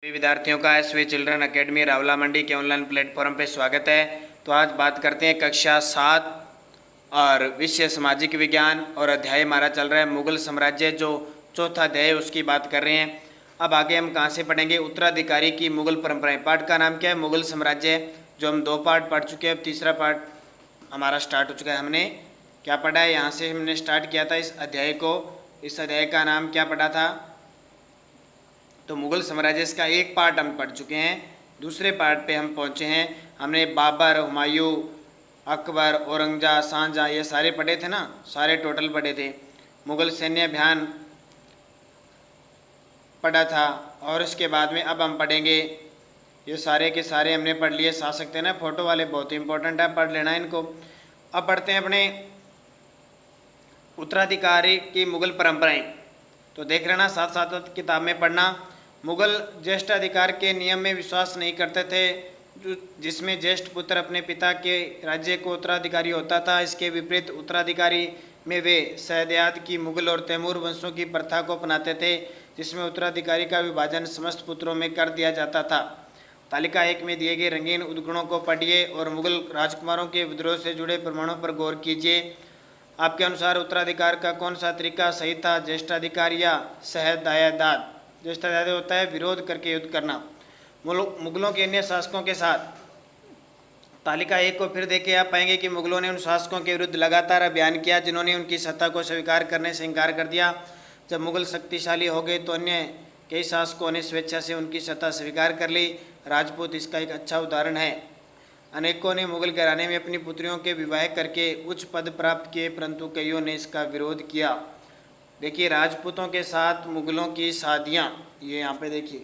सभी विद्यार्थियों का एसवी चिल्ड्रन एकेडमी रावला मंडी के ऑनलाइन प्लेटफॉर्म पे स्वागत है। तो आज बात करते हैं कक्षा 7 और विषय सामाजिक विज्ञान और अध्याय हमारा चल रहा है मुगल साम्राज्य, जो चौथा अध्याय है उसकी बात कर रहे हैं। अब आगे हम कहाँ से पढ़ेंगे? उत्तराधिकारी की मुगल परंपराएं। पाठ का नाम क्या है? मुगल साम्राज्य, जो हम 2 पार्ट पढ़ चुके हैं। अब तीसरा पार्ट हमारा स्टार्ट हो चुका है। हमने क्या पढ़ा है? यहाँ से हमने स्टार्ट किया था इस अध्याय को। इस अध्याय का नाम क्या पढ़ा था? तो मुगल साम्राज्य का एक पार्ट हम पढ़ चुके हैं। दूसरे पार्ट पे हम पहुंचे हैं। हमने बाबर, हुमायूं, अकबर, औरंगजेब, शाहजहां ये सारे पढ़े थे ना, सारे टोटल पढ़े थे। मुगल सैन्य अभियान पढ़ा था। और इसके बाद में अब हम पढ़ेंगे, ये सारे के सारे हमने पढ़ लिए। शासक थे ना फोटो वाले, बहुत ही इंपॉर्टेंट है, पढ़ लेना इनको। अब पढ़ते हैं अपने उत्तराधिकारी की मुगल परंपराएं। तो देख लेना, साथ साथ किताब में पढ़ना। मुगल ज्येष्ठ अधिकार के नियम में विश्वास नहीं करते थे, जिसमें ज्येष्ठ पुत्र अपने पिता के राज्य को उत्तराधिकारी होता था। इसके विपरीत उत्तराधिकारी में वे सैयदात की मुगल और तैमूर वंशों की प्रथा को अपनाते थे, जिसमें उत्तराधिकारी का विभाजन समस्त पुत्रों में कर दिया जाता था। तालिका 1 में दिए गए रंगीन उद्गुणों को पढ़िए और मुगल राजकुमारों के विद्रोह से जुड़े प्रमाणों पर गौर कीजिए। आपके अनुसार उत्तराधिकार का कौन सा तरीका सही था? ज्येष्ठाधिकार या सहदायदाद? ज्येष्ठाधिकार होता है विरोध करके युद्ध करना। मुगलों के अन्य शासकों के साथ। तालिका 1 को फिर देखें, आप पाएंगे कि मुगलों ने उन शासकों के विरुद्ध लगातार अभियान किया जिन्होंने उनकी सत्ता को स्वीकार करने से इनकार कर दिया। जब मुगल शक्तिशाली हो गए तो अन्य कई शासकों ने स्वेच्छा से उनकी सत्ता स्वीकार कर ली। राजपूत इसका एक अच्छा उदाहरण है। अनेकों ने मुगल घराने में अपनी पुत्रियों के विवाह करके उच्च पद प्राप्त किए, परंतु कईयों ने इसका विरोध किया। देखिए, राजपूतों के साथ मुगलों की शादियाँ, ये यहाँ पे देखिए।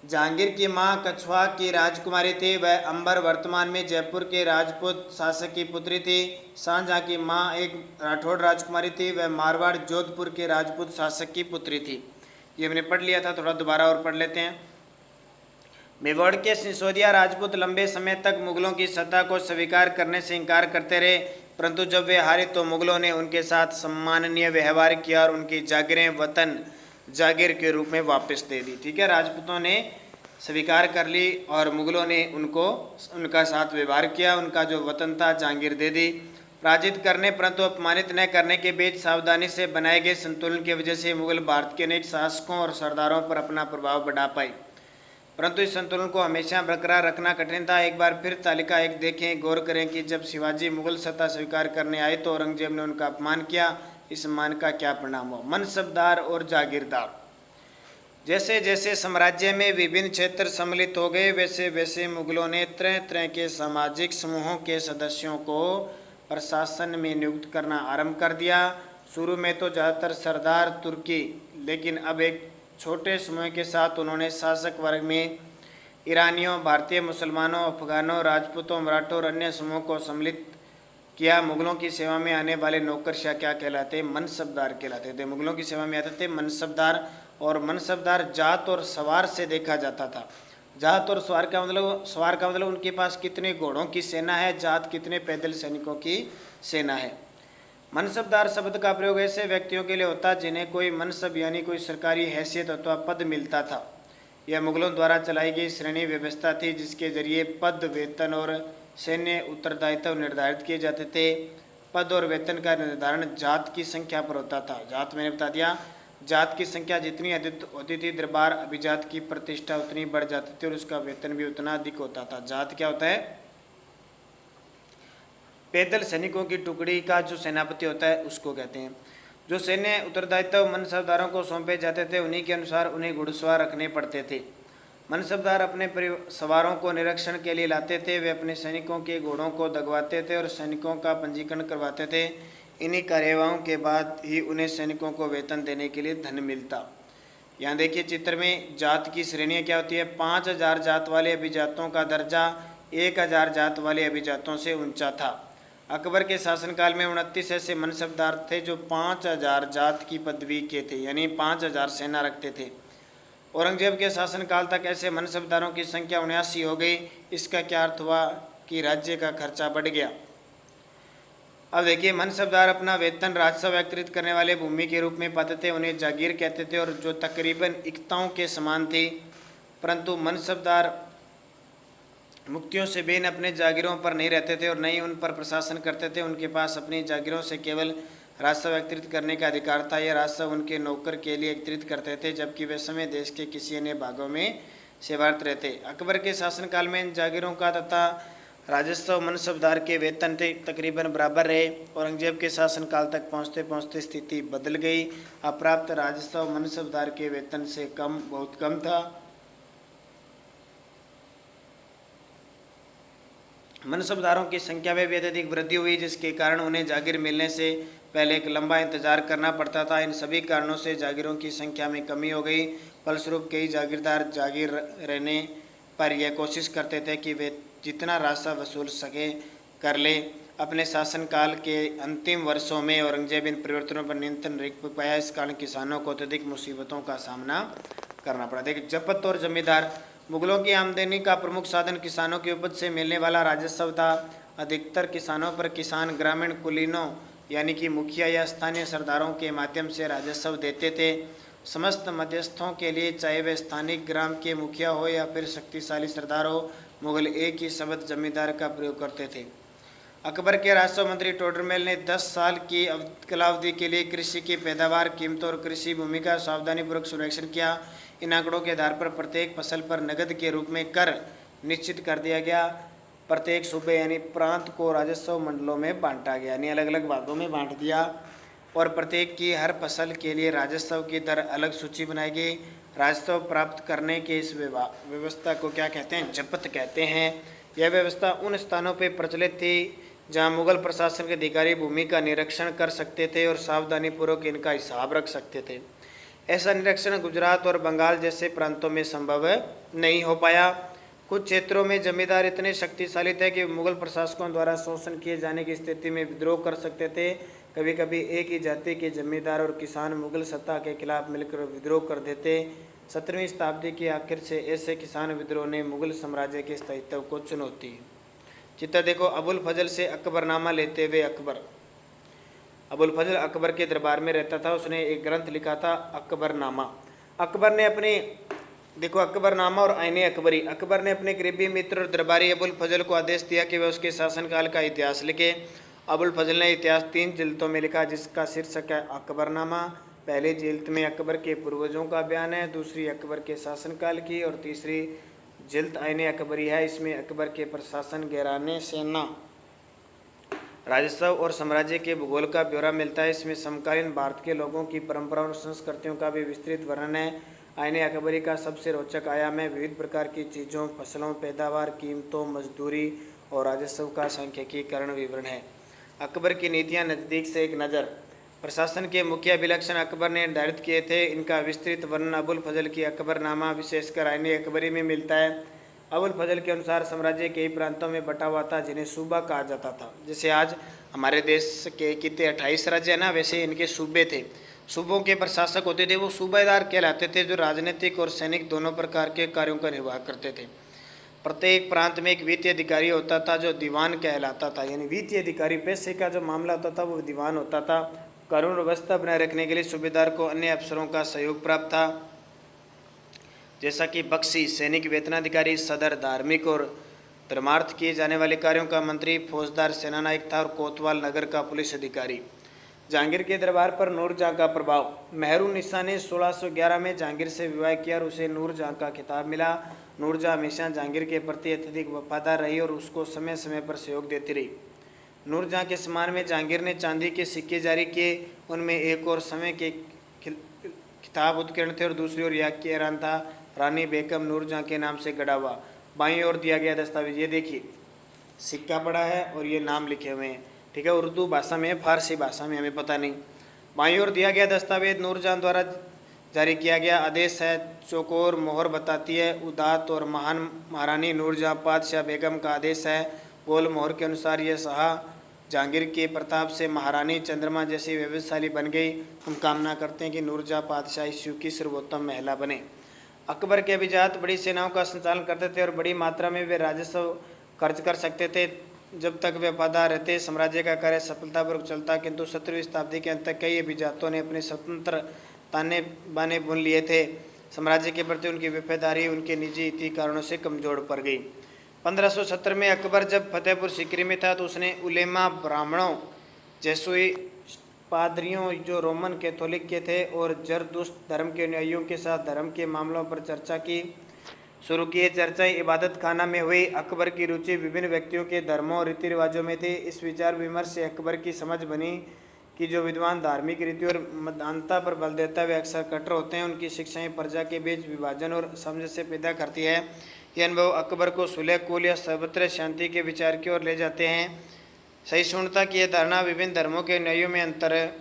जहांगीर की माँ कछवा की राजकुमारी थी, वह अंबर वर्तमान में जयपुर के राजपूत शासक की पुत्री थी। शाहजहां की माँ एक राठौड़ राजकुमारी थी, वह मारवाड़ जोधपुर के राजपूत शासक की पुत्री थी। ये हमने पढ़ लिया था, थोड़ा दोबारा और पढ़ लेते हैं। मेवाड़ के सिसोदिया राजपूत लंबे समय तक मुगलों की सत्ता को स्वीकार करने से इनकार करते रहे, परंतु जब वे हारे तो मुगलों ने उनके साथ सम्माननीय व्यवहार किया और उनकी जागीरें वतन जागीर के रूप में वापस दे दी। ठीक है, राजपूतों ने स्वीकार कर ली और मुगलों ने उनका साथ व्यवहार किया, उनका जो वतन था जागीर दे दी। पराजित करने परंतु अपमानित न करने के बीच सावधानी से बनाए गए संतुलन की वजह से मुगल भारत के अनेक शासकों और सरदारों पर अपना प्रभाव बढ़ा पाए, परंतु इस संतुलन को हमेशा बरकरार रखना कठिन था। एक बार फिर तालिका 1 देखें, गौर करें कि जब शिवाजी मुगल सत्ता स्वीकार करने आए तो औरंगजेब ने उनका अपमान किया। इस सम्मान का क्या परिणाम हुआ? मनसबदार और जागीरदार। जैसे जैसे साम्राज्य में विभिन्न क्षेत्र सम्मिलित हो गए, वैसे वैसे मुगलों ने तरह तरह के सामाजिक समूहों के सदस्यों को प्रशासन में नियुक्त करना आरंभ कर दिया। शुरू में तो ज़्यादातर सरदार तुर्की, लेकिन अब एक छोटे समूह के साथ उन्होंने शासक वर्ग में ईरानियों, भारतीय मुसलमानों, अफगानों, राजपूतों, मराठों और अन्य समूहों को सम्मिलित किया। मुगलों की सेवा में आने वाले नौकरशाह क्या कहलाते? मनसबदार कहलाते थे। मुगलों की सेवा में आते थे मनसबदार, और मनसबदार जात और सवार से देखा जाता था। जात और सवार का मतलब उनके पास कितने घोड़ों की सेना है, जात कितने पैदल सैनिकों की सेना है। मनसबदार शब्द का प्रयोग ऐसे व्यक्तियों के लिए होता जिन्हें कोई मनसब यानी कोई सरकारी हैसियत अथवा पद मिलता था। यह मुगलों द्वारा चलाई गई श्रेणी व्यवस्था थी, जिसके जरिए पद, वेतन और सैन्य उत्तरदायित्व निर्धारित किए जाते थे। पद और वेतन का निर्धारण जात की संख्या पर होता था। जात मैंने बता दिया, जात की संख्या जितनी अधिक होती थी, दरबार अभिजात की प्रतिष्ठा उतनी बढ़ जाती थी और उसका वेतन भी उतना अधिक होता था। जात क्या होता है? पैदल सैनिकों की टुकड़ी का जो सेनापति होता है उसको कहते हैं। जो सैन्य उत्तरदायित्व मनसबदारों को सौंपे जाते थे, उन्हीं के अनुसार उन्हें घुड़सवार रखने पड़ते थे। मनसबदार अपने सवारों को निरीक्षण के लिए लाते थे। वे अपने सैनिकों के घोड़ों को दगवाते थे और सैनिकों का पंजीकरण करवाते थे। इन्हीं कार्यवाहों के बाद ही उन्हें सैनिकों को वेतन देने के लिए धन मिलता। यहाँ देखिए चित्र में जात की श्रेणियाँ क्या होती है। 5000 जात वाले अभिजातों का दर्जा 1000 जात वाले अभिजातों से ऊंचा था। अकबर के शासनकाल में 29 ऐसे मनसबदार थे जो 5000 जात की पदवी के थे, यानी 5000 सेना रखते थे। औरंगजेब के शासनकाल तक ऐसे मनसबदारों की संख्या 79 हो गई। इसका क्या अर्थ हुआ कि राज्य का खर्चा बढ़ गया। अब देखिए, मनसबदार अपना वेतन राजस्व एकत्रित करने वाले भूमि के रूप में पाते थे, उन्हें जागीर कहते थे, और जो तकरीबन इक्ताओं के समान थी। परंतु मनसबदार मुक्तियों से बेन अपने जागीरों पर नहीं रहते थे और न ही उन पर प्रशासन करते थे। उनके पास अपनी जागीरों से केवल राजस्व एकत्रित करने का अधिकार था। यह राजस्व उनके नौकर के लिए एकत्रित करते थे, जबकि वे समय देश के किसी अन्य भागों में सेवारत रहते। अकबर के शासनकाल में इन जागीरों का तथा राजस्व मनसबदार के वेतन तकरीबन बराबर रहे। औरंगजेब के शासनकाल तक पहुँचते पहुँचते स्थिति बदल गई। अप्राप्त राजस्व मनसबदार के वेतन से बहुत कम था। मनसबदारों की संख्या में भी अत्यधिक वृद्धि हुई, जिसके कारण उन्हें जागीर मिलने से पहले एक लंबा इंतजार करना पड़ता था। इन सभी कारणों से जागीरों की संख्या में कमी हो गई। फलस्वरूप कई जागीरदार जागीर रहने पर यह कोशिश करते थे कि वे जितना राजस्व वसूल सके कर ले। अपने शासनकाल के अंतिम वर्षों में औरंगजेब इन परिवर्तनों पर नियंत्रण नहीं रख पाया। इस कारण किसानों को अत्यधिक मुसीबतों का सामना करना पड़ा। देखिए, जपत और जमींदार। मुगलों की आमदनी का प्रमुख साधन किसानों की उपज से मिलने वाला राजस्व था। अधिकतर किसानों पर किसान ग्रामीण कुलीनों यानी कि मुखिया या स्थानीय सरदारों के माध्यम से राजस्व देते थे। समस्त मध्यस्थों के लिए, चाहे वे स्थानिक ग्राम के मुखिया हो या फिर शक्तिशाली सरदार हो, मुगल एक ही शब्द जमींदार का प्रयोग करते थे। अकबर के राजस्व मंत्री टोडरमल ने 10 साल की कालावधि के लिए कृषि की पैदावार, कीमतों और कृषि भूमि का सावधानीपूर्वक सर्वेक्षण किया। इन आंकड़ों के आधार पर प्रत्येक फसल पर नकद के रूप में कर निश्चित कर दिया गया। प्रत्येक सूबे यानी प्रांत को राजस्व मंडलों में बांटा गया, यानी अलग अलग भागों में बांट दिया और प्रत्येक की हर फसल के लिए राजस्व की दर अलग सूची बनाई गई। राजस्व प्राप्त करने के इस व्यवस्था को क्या कहते हैं? जपत कहते हैं। यह व्यवस्था उन स्थानों पर प्रचलित थी जहां मुगल प्रशासन के अधिकारी भूमि का निरीक्षण कर सकते थे और सावधानीपूर्वक इनका हिसाब रख सकते थे। ऐसा निरीक्षण गुजरात और बंगाल जैसे प्रांतों में संभव नहीं हो पाया। कुछ क्षेत्रों में जमींदार इतने शक्तिशाली थे कि मुगल प्रशासकों द्वारा शोषण किए जाने की स्थिति में विद्रोह कर सकते थे। कभी कभी एक ही जाति के जमींदार और किसान मुगल सत्ता के खिलाफ मिलकर विद्रोह कर देते। 17वीं शताब्दी के आखिर से ऐसे किसान विद्रोह ने मुगल साम्राज्य के स्थायित्व को चुनौती। चित्र देखो, अबुल फजल से अकबरनामा लेते हुए अकबर। अबुल फजल अकबर के दरबार में रहता था। उसने एक ग्रंथ लिखा था अकबरनामा। अकबर ने अपने देखो अकबरनामा और आईने अकबरी। अकबर ने अपने करीबी मित्र और दरबारी अबुल फजल को आदेश दिया कि वह उसके शासनकाल का इतिहास लिखे। अबुल फजल ने इतिहास 3 जिल्दों में लिखा, जिसका शीर्षक है अकबरनामा। पहली जिल्द में अकबर के पूर्वजों का बयान है, दूसरी अकबर के शासनकाल की और तीसरी जिल्द आईने अकबरी है। इसमें अकबर के प्रशासन, घराने, सेना, राजस्व और साम्राज्य के भूगोल का ब्यौरा मिलता है। इसमें समकालीन भारत के लोगों की परंपराओं और संस्कृतियों का भी विस्तृत वर्णन है। आईने अकबरी का सबसे रोचक आयाम है विविध प्रकार की चीज़ों, फसलों, पैदावार, कीमतों, मजदूरी और राजस्व का सांख्यिकीकरण विवरण है। अकबर की नीतियाँ, नज़दीक से एक नज़र। प्रशासन के मुख्य विलक्षण अकबर ने निर्धारित किए थे। इनका विस्तृत वर्णन अबुल फजल की अकबरनामा विशेषकर आईने अकबरी में मिलता है। अबुल फजल के अनुसार साम्राज्य कई प्रांतों में बटा हुआ था जिन्हें सूबा कहा जाता था। जैसे आज हमारे देश के कितने 28 राज्य है ना, वैसे इनके सूबे थे। सूबों के प्रशासक होते थे, वो सूबेदार कहलाते थे, जो राजनीतिक और सैनिक दोनों प्रकार के कार्यों का निर्वाह करते थे। प्रत्येक प्रांत में एक वित्तीय अधिकारी होता था जो दीवान कहलाता था, यानी वित्तीय अधिकारी, पैसे का जो मामला होता था वो दीवान होता था। कानून व्यवस्था बनाए रखने के लिए सूबेदार को अन्य अफसरों का सहयोग प्राप्त था, जैसा कि बख्शी सैनिक वेतनाधिकारी, सदर धार्मिक और धर्मार्थ किए जाने वाले कार्यों का मंत्री, फौजदार सेनानायक था और कोतवाल नगर का पुलिस अधिकारी। जहांगीर के दरबार पर नूरजहाँ का प्रभाव। मेहरुन्निसा ने 1611 में जहांगीर से विवाह किया और उसे नूरजहाँ का खिताब मिला। नूरजहाँ हमेशा जहांगीर के प्रति अत्यधिक वफादार रही और उसको समय समय पर सहयोग देती रही। नूरजहाँ के सम्मान में जहांगीर ने चांदी के सिक्के जारी किए। उनमें एक और समय के खिताब उत्कीर्ण थे और दूसरी ओर यह के ऐलान था, रानी बेगम नूरजहाँ के नाम से गड़ा हुआ। बाईं ओर दिया गया दस्तावेज, ये देखिए सिक्का पड़ा है और ये नाम लिखे हुए हैं, ठीक है। उर्दू भाषा में, फारसी भाषा में हमें पता नहीं। बाईं ओर दिया गया दस्तावेज नूरजहाँ द्वारा जारी किया गया आदेश है। चौकोर मोहर बताती है उदात और महान महारानी नूरजहाँ पातशाह बेगम का आदेश है। गोल मोहर के अनुसार यह शाह जहांगीर के प्रताप से महारानी चंद्रमा जैसी व्यवसायी बन गई। हम कामना करते हैं कि नूरजहाँ पातशाह इस युग की सर्वोत्तम महिला बने। अकबर के अभिजात बड़ी सेनाओं का संचालन करते थे और बड़ी मात्रा में वे राजस्व खर्च कर सकते थे। जब तक वे वफादार रहते साम्राज्य का कार्य सफलतापूर्वक चलता, किंतु 17वीं शताब्दी के अंत तक कई अभिजातों ने अपने स्वतंत्र ताने बाने बुन लिए थे। साम्राज्य के प्रति उनकी वफादारी उनके निजी हित कारणों से कमजोर पड़ गई। 1570 में अकबर जब फतेहपुर सीकरी में था तो उसने उलेमा, ब्राह्मणों, जेसुई पादरियों जो रोमन कैथोलिक के थे और जरदुश्त धर्म के अनुयायियों के साथ धर्म के मामलों पर चर्चा की शुरू किए। चर्चाएं इबादत खाना में हुई। अकबर की रुचि विभिन्न व्यक्तियों के धर्मों और रीति रिवाजों में थी। इस विचार विमर्श से अकबर की समझ बनी कि जो विद्वान धार्मिक रीति और मतदानता पर बल देता है वे अक्सर कट्टर होते हैं। उनकी शिक्षाएं प्रजा के बीच विभाजन और समझ से पैदा करती है। यह अनुभव अकबर को सुलह कुल या सर्वत्र शांति के विचार की ओर ले जाते हैं। सहिष्णुता की यह धारणा विभिन्न धर्मों के अनुयायियों में अंतर है।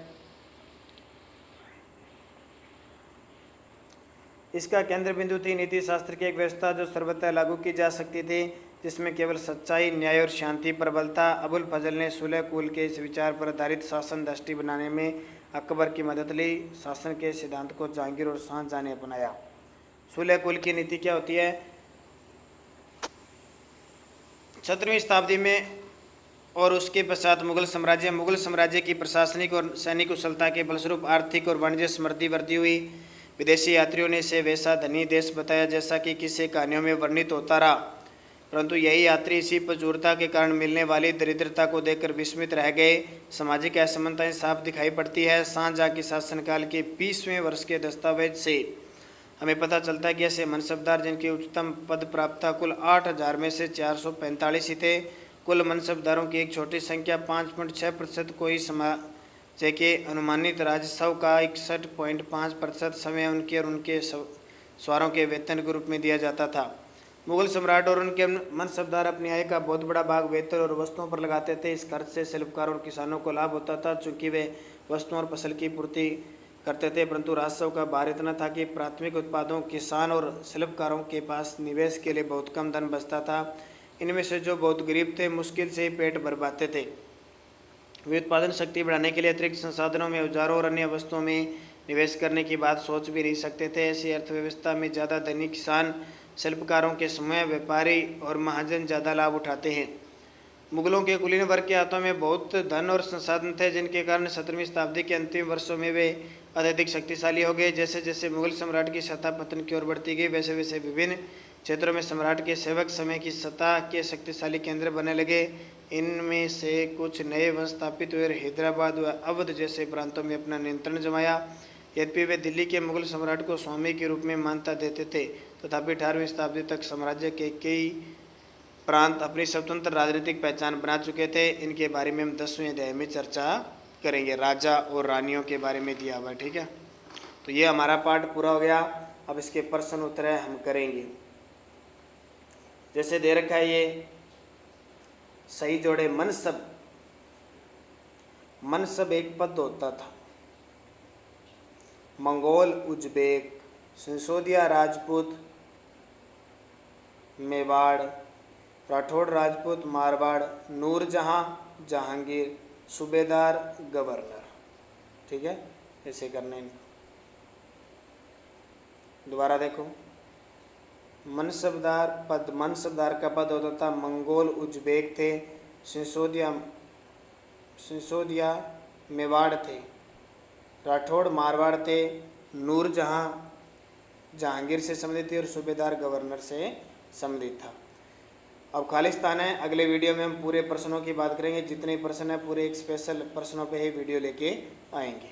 इसका केंद्र बिंदु थी नीति शास्त्र की एक व्यवस्था जो सर्वथा लागू की जा सकती थी, जिसमें केवल सच्चाई, न्याय और शांति पर बल था। अबुल फजल ने सुलह कुल के इस विचार पर आधारित शासन दृष्टि बनाने में अकबर की मदद ली। शासन के सिद्धांत को जहांगीर और शाहजहां ने अपनाया। सुलह कुल की नीति क्या होती है? 17वीं शताब्दी में और उसके पश्चात मुगल साम्राज्य की प्रशासनिक और सैनिक कुशलता के फलस्वरूप आर्थिक और वाणिज्य समृद्धि वृद्धि हुई। विदेशी यात्रियों ने इसे वैसा धनी देश बताया जैसा कि किसी कहानियों में वर्णित होता रहा, परंतु यही यात्री इसी प्रचुरता के कारण मिलने वाली दरिद्रता को देखकर विस्मित रह गए। सामाजिक असमानताएं साफ दिखाई पड़ती है। शाहजहां के शासनकाल के 20वें वर्ष के दस्तावेज से हमें पता चलता है कि ऐसे मनसबदार जिनके उच्चतम पद प्राप्त था कुल 8000 में से 445 ही थे। कुल मनसबदारों की एक छोटी संख्या 5.6% को ही समाज के अनुमानित राजस्व का 61.5% समय उनके और उनके सवारों के वेतन के रूप में दिया जाता था। मुगल सम्राट और उनके मनसबदार अपनी आय का बहुत बड़ा भाग वेतन और वस्तुओं पर लगाते थे। इस खर्च से शिल्पकारों और किसानों को लाभ होता था, चूँकि वे वस्तुओं और फसल की पूर्ति करते थे, परंतु राजस्व का भार इतना था कि प्राथमिक उत्पादों, किसान और शिल्पकारों के पास निवेश के लिए बहुत कम धन बचता था। इनमें से जो बहुत गरीब थे मुश्किल से ही पेट भर पाते थे। वे उत्पादन शक्ति बढ़ाने के लिए अतिरिक्त संसाधनों में, औजारों और अन्य वस्तुओं में निवेश करने की बात सोच भी नहीं सकते थे। ऐसी अर्थव्यवस्था में ज़्यादा धनी किसान, शिल्पकारों के समूह, व्यापारी और महाजन ज़्यादा लाभ उठाते हैं। मुगलों के कुलीन वर्ग के हाथों में बहुत धन और संसाधन थे, जिनके कारण 17वीं शताब्दी के अंतिम वर्षों में वे अत्यधिक शक्तिशाली हो गए। जैसे जैसे मुगल सम्राट की सत्ता पतन की ओर बढ़ती गई, वैसे वैसे विभिन्न क्षेत्रों में सम्राट के सेवक समय की सत्ता के शक्तिशाली केंद्र बनने लगे। इनमें से कुछ नए वंश स्थापित हुए और हैदराबाद व अवध जैसे प्रांतों में अपना नियंत्रण जमाया। यद्यपि वे दिल्ली के मुगल सम्राट को स्वामी के रूप में मान्यता देते थे, तथापि 18वीं शताब्दी तक साम्राज्य के कई प्रांत अपनी स्वतंत्र राजनीतिक पहचान बना चुके थे। इनके बारे में हम 10वें अध्याय में चर्चा करेंगे। राजा और रानियों के बारे में दिया हुआ है, ठीक है। तो ये हमारा पाठ पूरा हो गया। अब इसके प्रश्न उत्तर हम करेंगे। जैसे दे रखा है ये सही जोड़े मनसब। मनसब एक पद होता था। मंगोल, उज्बेक, सिसोदिया राजपूत, मेवाड़, राठौड़ राजपूत, मारवाड़, नूरजहां, जहांगीर, सूबेदार, गवर्नर, ठीक है। ऐसे करना इनको। दोबारा देखो, मनसबदार पद, मनसबदार का पद होता था मंगोल, उज्बेक थे, सिसोदिया मेवाड़ थे, राठौड़ मारवाड़ थे, नूरजहां जहांगीर से संबंधित थे और सूबेदार गवर्नर से संबंधित था। अब खालिस्तान है। अगले वीडियो में हम पूरे प्रश्नों की बात करेंगे। जितने प्रश्न है पूरे एक स्पेशल प्रश्नों पे ही वीडियो लेके आएंगे।